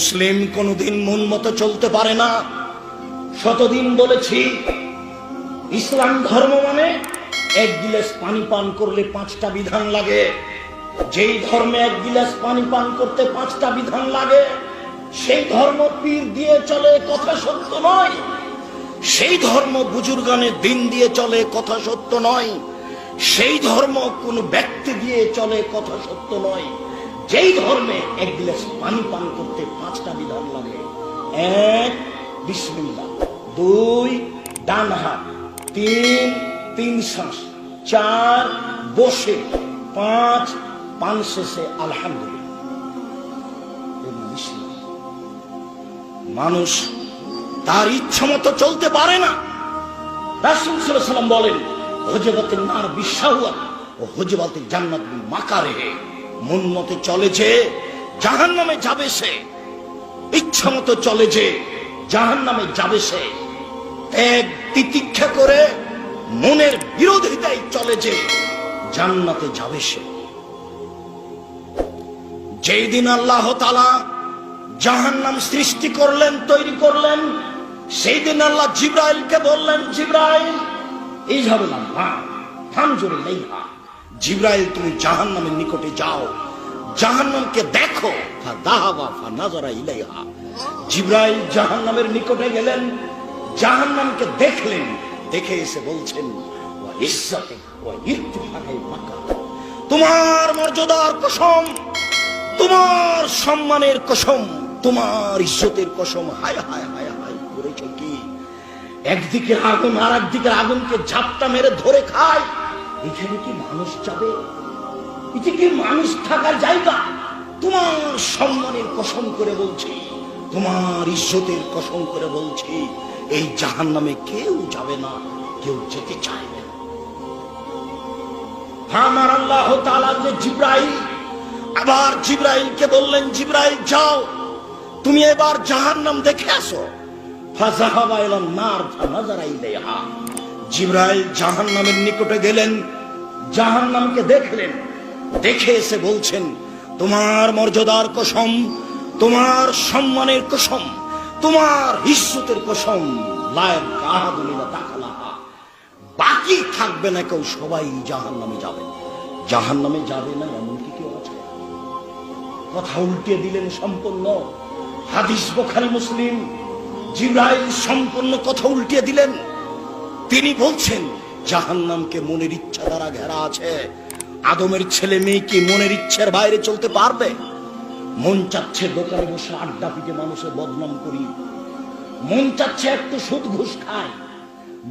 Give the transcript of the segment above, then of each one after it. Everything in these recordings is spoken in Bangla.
মুসলিম কোনদিন মন মতো চলতে পারে না। শতদিন বলেছি, ইসলাম ধর্ম মানে এক গিলাস পানি পান করলে 5টা বিধান লাগে। যেই ধর্মে এক গিলাস পানি পান করতে 5টা বিধান লাগে, সেই ধর্ম পীর দিয়ে চলে, কথা সত্য নয়। সেই ধর্ম বুজুর্গানের দিন দিয়ে চলে, কথা সত্য নয়। সেই ধর্ম কোন ব্যক্তি দিয়ে চলে, কথা সত্য নয়। যেই ধর্মে এক গ্লাস পানি পান করতে 5টা বিধান লাগে। 1 বিসমিল্লাহ, 2 ডান হাত, 3 শ্বাস, 4 বসে, 5 পান শেষে আলহামদুলিল্লাহ। মানুষ তার ইচ্ছা মতো চলতে পারে না। রাসূল সাল্লাল্লাহু আলাইহি ওয়াসাল্লাম বলেন, হুজবাতিন নার বিশাওয়াত ও হুজবাতিল জান্নাত বিমাকারিহি। মন মতো চলে যে জাহান্নামে যাবে সে, ইচ্ছা মতো চলে যে জাহান্নামে যাবে সে। ত্যাগ তিতিক্ষা করে মনের বিরোধিতায় চলে যে জান্নাতে যাবে সে। যেই দিন আল্লাহ তাআলা জাহান্নাম সৃষ্টি করলেন, তৈরি করলেন, সেই দিন আল্লাহ জিবরাইলকে বললেন, জিবরাইল ইযহাবুল মা ফানজুর ইলাইহা। জিবরাইল তুমি জাহান্নামের নিকটে যাও, জাহান্নামকে দেখো। ফাযাহাবা ফানাযারা ইলাইহা। জিবরাইল জাহান্নামের নিকটে গেলেন, জাহান্নামকে দেখলেন, দেখে এসে বলছেন, ওয়া ইজ্জাতিক ওয়া ইরতিফাকাল মাকাম। তোমার মর্যাদার কসম, তোমার সম্মানের কসম, তোমার ইজ্জতের কসম। হায় হায় হায় হায়, করেছো কি? একদিকে আগুন আর একদিকে আগুনকে ঝাপটা মেরে ধরে খায়। এখানে কি মানুষ যাবে? এটা কি মানুষ থাকার জায়গা? তোমার সম্মানের কসম করে বলছি, তোমার ইজ্জতের কসম করে বলছি, এই জাহান্নামে কেউ যাবে না, কেউ যেতে চাইবে না। আমার আল্লাহ তাআলা যে জিবরাইল, আবার জিবরাইলকে বললেন, জিবরাইল যাও, তুমি এবার জাহান্নাম দেখে আসো। ফাযাহাবা ইলান নার ফানাযারা ইলাইহা। জিবরাইল জাহান্নামের নিকটে গেলেন, জাহান্নামকে দেখলেন, দেখে এসে বলছেন, তোমার মর্যাদার কসম, তোমার সম্মানের কসম, তোমার ইজ্জতের কসম, লা ইয়াকাদু তাকালাহা। বাকি থাকবে না কেউ, সবাই জাহান্নামে যাবে। জাহান্নামে যাবে না এমন কি কেউ আছে? কথা উল্টে দিলেন সম্পূর্ণ। হাদিস বুখারী মুসলিম। জিবরাইল সম্পূর্ণ কথা উল্টে দিলেন। তিনি বলছেন, জাহান্নামকে মনের ইচ্ছা দ্বারা ঘেরা আছে। আদমের ছেলে মেয়ে কি মনের ইচ্ছার বাইরে চলতে পারবে? মন চাচ্ছে দোকানে বসে আড্ডা পিটে মানুষের বদনাম করি, মন চাচ্ছে একটু সুদ ঘুষ খাই,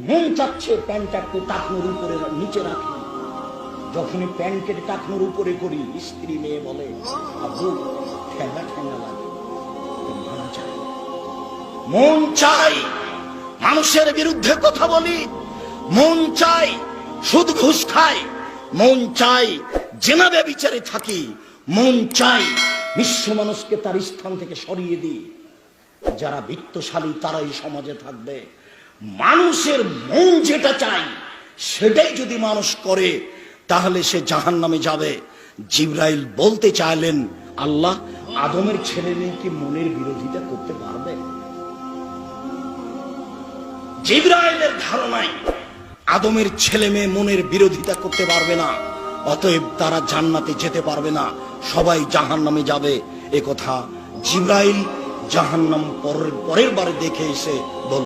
মন চাচ্ছে প্যান্টটা একটু টাকনোর উপরে নিচে রাখি। যখনই প্যান্টের টাকনোর উপরে করি, স্ত্রী মেয়ে বলে, আব্বু ঠেঙ্গা ঠেঙ্গা লাগে। মন চাই মানুষের বিরুদ্ধে কথা বলি, মন চাই সুদ ঘুষ খাই, মন চাই জেনা ব্যভিচারে থাকি, মন চাই বিশ্ব মানুষকে তার স্থান থেকে সরিয়ে দিই। যারা বিত্তশালী তারাই সমাজে থাকবে। মানুষের মন যেটা চাই সেটাই যদি মানুষ করে, তাহলে সে জাহান্নামে যাবে। জিবরাইল বলতে চাইলেন, আল্লাহ আদমের ছেলে মেয়ে কি মনের বিরোধিতা করতে পারবে? জিবরাইলের ধারণায় আদমের ছেলে মেয়ে মনের বিরোধিতা করতে পারবে না, অতএব তারা জান্নাতে যেতে পারবে না, সবাই জাহান্নামে যাবে। এ কথা জিবরাইল জাহান্নাম পরের বারে দেখে এসে বল